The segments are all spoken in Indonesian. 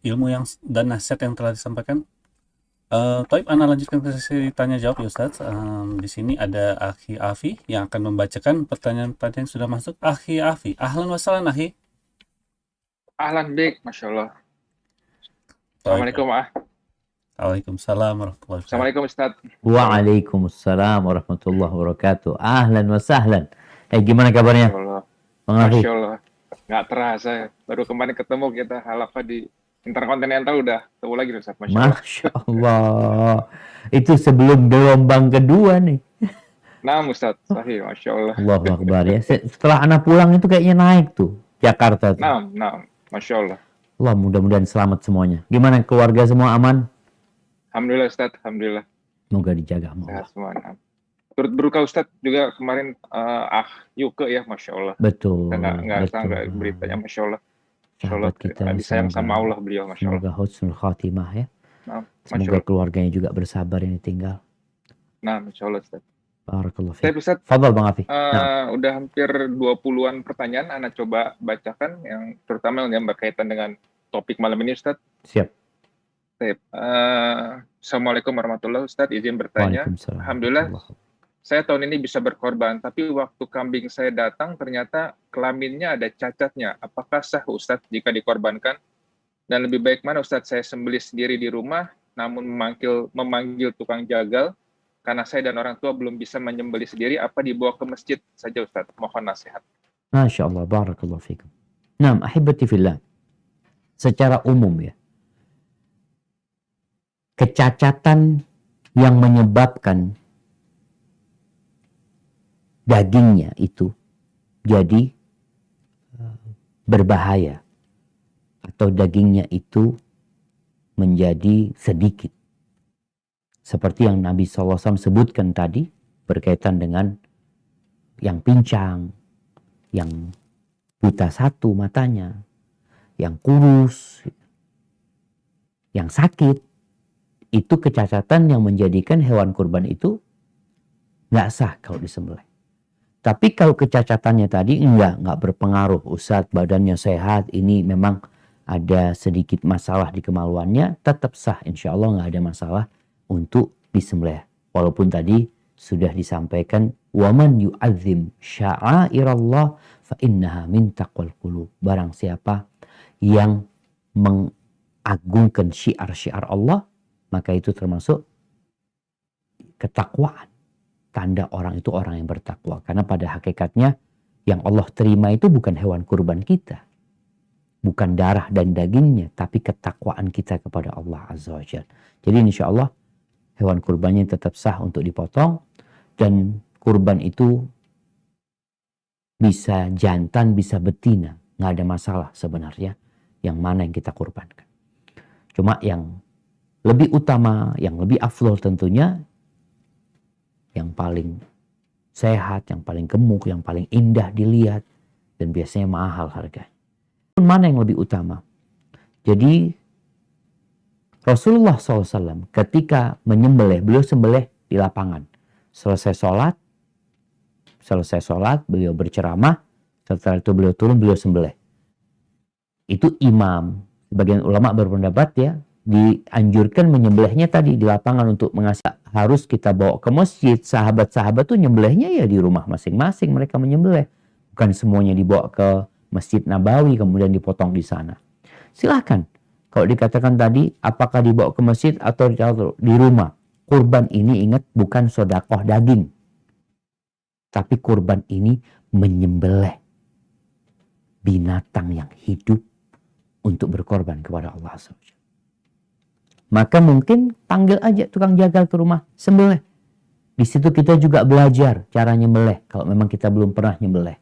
ilmu yang dan nasihat yang telah disampaikan. Taib, ana lanjutkan ke sesi tanya jawab ya Ustadz. Di sini ada Akhi Afi yang akan membacakan pertanyaan-pertanyaan yang sudah masuk. Akhi Afi, ahlan wa sahlan akhi. Ahlan bik, Masya Allah. Taib. Assalamualaikum, ah. Waalaikumsalam warahmatullahi wabarakatuh. Assalamualaikum, Ustaz. Masya Allah. Waalaikumsalam warahmatullahi wabarakatuh. Ahlan wa sahlan. Gimana Masya kabarnya, Allah. Bang Masya Afi? Allah. Nggak terasa ya. Baru kemarin ketemu kita halapa di Interkontinental udah ketemu lagi, Ustaz. Masya Allah. Masya Allah. Itu sebelum gelombang kedua nih. Nah, Ustaz. Sahih, Masya Allah. Allahu Akbar ya. Setelah anak pulang itu kayaknya naik tuh Jakarta tuh. Nah. Masya Allah. Allah, mudah-mudahan selamat semuanya. Gimana keluarga semua aman? Alhamdulillah, Ustaz. Alhamdulillah. Semoga dijaga sama Allah. Sehat semua. Nah. Turut berduka, Ustaz, juga kemarin Yuke ya, Masya Allah. Betul. Kita nggak Betul. beritanya, Masya Allah. Masya Allah. Sahabat kita Disayang semoga, sama Allah beliau, Masya Allah. semoga husnul khatimah ya. Nah, Masya Semoga Allah. keluarganya juga bersabar yang ditinggal. Nah, Masya Allah, Ustaz. Barakallahu Saya, fiik. Ustaz, Fadhal Bang Afi. Nah, udah hampir 20-an pertanyaan, Anda coba bacakan, yang terutama yang berkaitan dengan topik malam ini, Ustaz. siap. Baik, Assalamualaikum warahmatullahi wabarakatuh, Ustaz. Izin bertanya. Waalaikumsalam Alhamdulillah, warahmatullahi saya tahun ini bisa berkorban, tapi waktu kambing saya datang, ternyata kelaminnya ada cacatnya. Apakah sah, Ustaz, jika dikorbankan? Dan lebih baik mana, Ustaz, saya sembelih sendiri di rumah, namun memanggil tukang jagal, karena saya dan orang tua belum bisa menyembelih sendiri, apa dibawa ke masjid saja, Ustaz? Mohon nasihat. Masya Allah, barakallahu fikum. Nah, ahibati fillah. Secara umum ya, kecacatan yang menyebabkan dagingnya itu jadi berbahaya atau dagingnya itu menjadi sedikit. Seperti yang Nabi SAW sebutkan tadi berkaitan dengan yang pincang, yang buta satu matanya, yang kurus, yang sakit. Itu kecacatan yang menjadikan hewan kurban itu nggak sah kalau disembelih. Tapi kalau kecacatannya tadi nggak berpengaruh, Ustadz badannya sehat, ini memang ada sedikit masalah di kemaluannya, tetap sah, insya Allah nggak ada masalah untuk disembelih. Walaupun tadi sudah disampaikan, waman yu'adzim sya'airallah fa innaha min taqwal qulub. Barang siapa yang mengagungkan syiar-syiar Allah, maka itu termasuk ketakwaan. Tanda orang itu orang yang bertakwa. Karena pada hakikatnya yang Allah terima itu bukan hewan kurban kita. Bukan darah dan dagingnya. Tapi ketakwaan kita kepada Allah Azza wa Jalla. Jadi insya Allah hewan kurbannya tetap sah untuk dipotong. Dan kurban itu bisa jantan, bisa betina. Nggak ada masalah sebenarnya. Yang mana yang kita kurbankan. Cuma yang lebih utama, yang lebih afdol tentunya, yang paling sehat, yang paling gemuk, yang paling indah dilihat, dan biasanya mahal harganya. Mana yang lebih utama? Jadi Rasulullah SAW ketika menyembelih, beliau sembelih di lapangan. Selesai sholat, beliau berceramah, setelah itu beliau turun, beliau sembelih. Itu imam. Sebagian ulama berpendapat ya, dianjurkan menyembelihnya tadi di lapangan untuk mengasah. Harus kita bawa ke masjid. Sahabat-sahabat tuh nyembelihnya ya di rumah masing-masing mereka menyembelih. Bukan semuanya dibawa ke Masjid Nabawi kemudian dipotong di sana. Silahkan. Kalau dikatakan tadi apakah dibawa ke masjid atau di rumah. Kurban ini ingat bukan sedekah daging. Tapi kurban ini menyembelih binatang yang hidup untuk berkorban kepada Allah SWT. Maka mungkin panggil aja tukang jagal ke rumah, sembelih. Di situ kita juga belajar cara nyembelih kalau memang kita belum pernah nyembelih.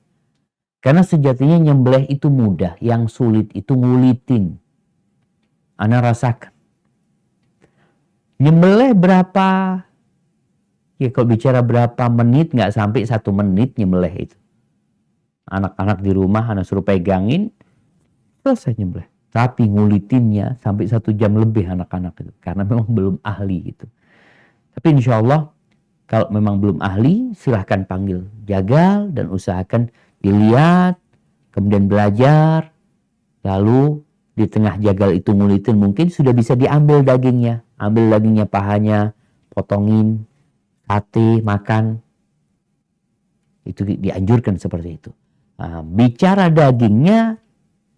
Karena sejatinya nyembelih itu mudah, yang sulit itu ngulitin. Ana rasakan. Nyembelih berapa? Ya kalau bicara berapa menit, nggak sampai 1 menit nyembelih itu. Anak-anak di rumah ana suruh pegangin, selesai nyembelih. Tapi ngulitinnya sampai 1 jam lebih anak-anak itu. Karena memang belum ahli gitu. Tapi insya Allah kalau memang belum ahli silahkan panggil jagal dan usahakan dilihat. Kemudian belajar. Lalu di tengah jagal itu ngulitin, mungkin sudah bisa diambil dagingnya. Ambil dagingnya, pahanya, potongin, sate, makan. Itu dianjurkan seperti itu. Nah, bicara dagingnya,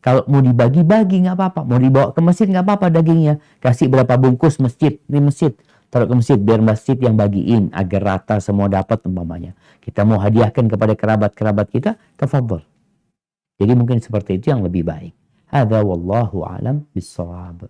kalau mau dibagi-bagi nggak apa-apa. Mau dibawa ke masjid nggak apa-apa dagingnya. Kasih berapa bungkus masjid, ini masjid. Taruh ke masjid, biar masjid yang bagiin. Agar rata semua dapat umpamanya. Kita mau hadiahkan kepada kerabat-kerabat kita, tafadhol. Jadi mungkin seperti itu yang lebih baik. Hadza wallahu a'lam bissawab.